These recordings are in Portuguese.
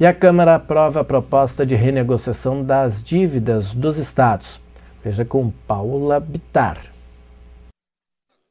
E a Câmara aprova a proposta de renegociação das dívidas dos estados. Veja com Paula Bittar.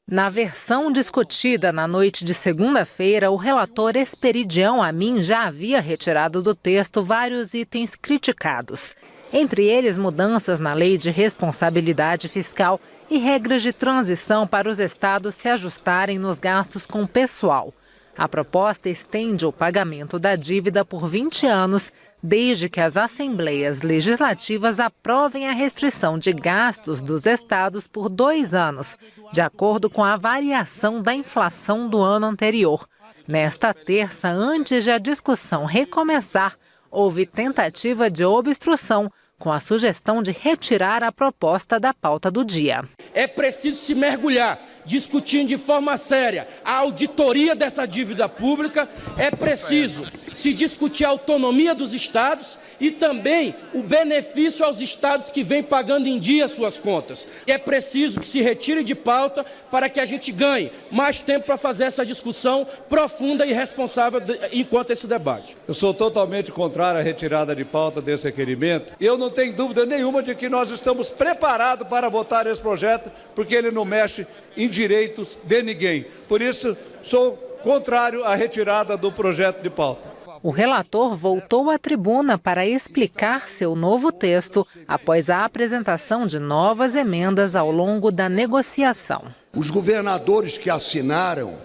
Na versão discutida na noite de segunda-feira, o relator Esperidião Amin já havia retirado do texto vários itens criticados. Entre eles, mudanças na lei de responsabilidade fiscal e regras de transição para os estados se ajustarem nos gastos com pessoal. A proposta estende o pagamento da dívida por 20 anos, desde que as assembleias legislativas aprovem a restrição de gastos dos estados por 2 anos, de acordo com a variação da inflação do ano anterior. Nesta terça, antes de a discussão recomeçar, houve tentativa de obstrução, com a sugestão de retirar a proposta da pauta do dia. É preciso se mergulhar, discutindo de forma séria a auditoria dessa dívida pública, é preciso se discutir a autonomia dos estados e também o benefício aos estados que vêm pagando em dia suas contas. É preciso que se retire de pauta para que a gente ganhe mais tempo para fazer essa discussão profunda e responsável enquanto esse debate. Eu sou totalmente contrário à retirada de pauta desse requerimento. Eu não tenho dúvida nenhuma de que nós estamos preparados para votar esse projeto, porque ele não mexe em direitos de ninguém. Por isso, sou contrário à retirada do projeto de pauta. O relator voltou à tribuna para explicar seu novo texto após a apresentação de novas emendas ao longo da negociação. Os governadores que assinaram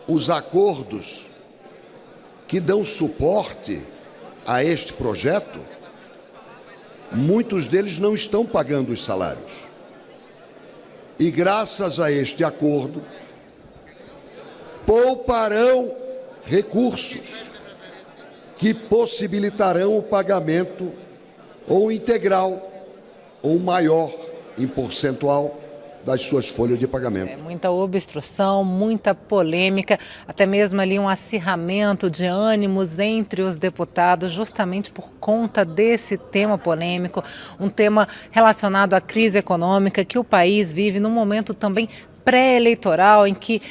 os acordos que dão suporte a este projeto, muitos deles não estão pagando os salários. E graças a este acordo, pouparão recursos que possibilitarão o pagamento ou integral ou maior em percentual das suas folhas de pagamento. Muita obstrução, muita polêmica, até mesmo ali um acirramento de ânimos entre os deputados, justamente por conta desse tema polêmico, um tema relacionado à crise econômica que o país vive num momento também pré-eleitoral, em que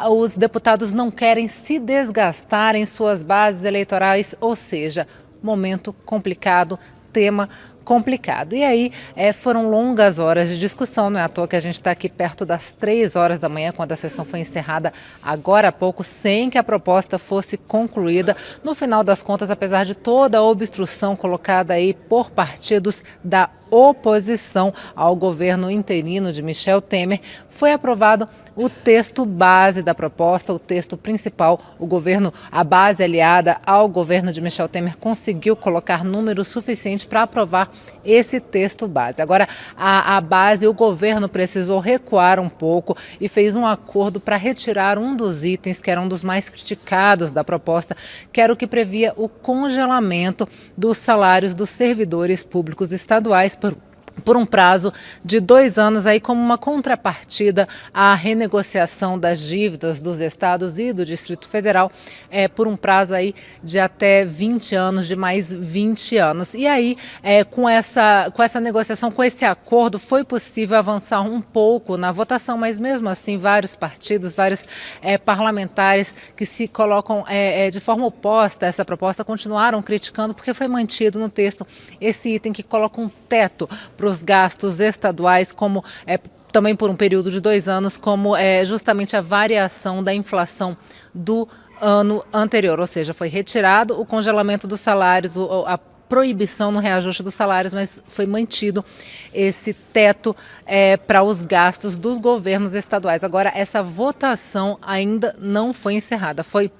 os deputados não querem se desgastar em suas bases eleitorais, ou seja, momento complicado, tema complicado. E aí foram longas horas de discussão, não é à toa que a gente está aqui perto das 3 horas da manhã, quando a sessão foi encerrada agora há pouco, sem que a proposta fosse concluída. No final das contas, apesar de toda a obstrução colocada aí por partidos da oposição ao governo interino de Michel Temer, foi aprovado o texto base da proposta, o texto principal. A base aliada ao governo de Michel Temer conseguiu colocar número suficiente para aprovar esse texto base. Agora, a base, o governo precisou recuar um pouco e fez um acordo para retirar um dos itens que era um dos mais criticados da proposta, que era o que previa o congelamento dos salários dos servidores públicos estaduais por um prazo de 2 anos, aí como uma contrapartida à renegociação das dívidas dos estados e do Distrito Federal, por um prazo aí de até 20 anos, de mais 20 anos. E aí, com essa negociação, com esse acordo, foi possível avançar um pouco na votação, mas mesmo assim vários partidos, vários parlamentares que se colocam de forma oposta a essa proposta continuaram criticando, porque foi mantido no texto esse item que coloca um teto para os gastos estaduais, como também por um período de 2 anos, como justamente a variação da inflação do ano anterior, ou seja, foi retirado o congelamento dos salários, a proibição no reajuste dos salários, mas foi mantido esse teto para os gastos dos governos estaduais. Agora, essa votação ainda não foi encerrada, foi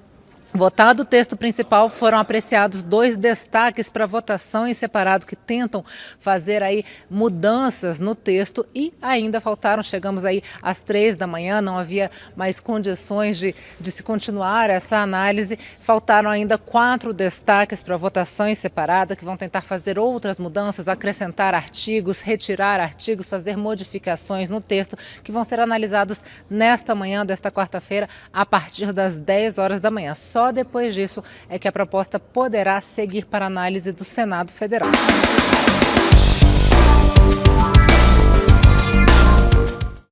votado o texto principal, foram apreciados 2 destaques para votação em separado que tentam fazer aí mudanças no texto e ainda faltaram, chegamos aí às 3 da manhã, não havia mais condições de se continuar essa análise, faltaram ainda 4 destaques para votação em separada que vão tentar fazer outras mudanças, acrescentar artigos, retirar artigos, fazer modificações no texto que vão ser analisados nesta manhã desta quarta-feira a partir das 10 horas da manhã. Só depois disso é que a proposta poderá seguir para análise do Senado Federal.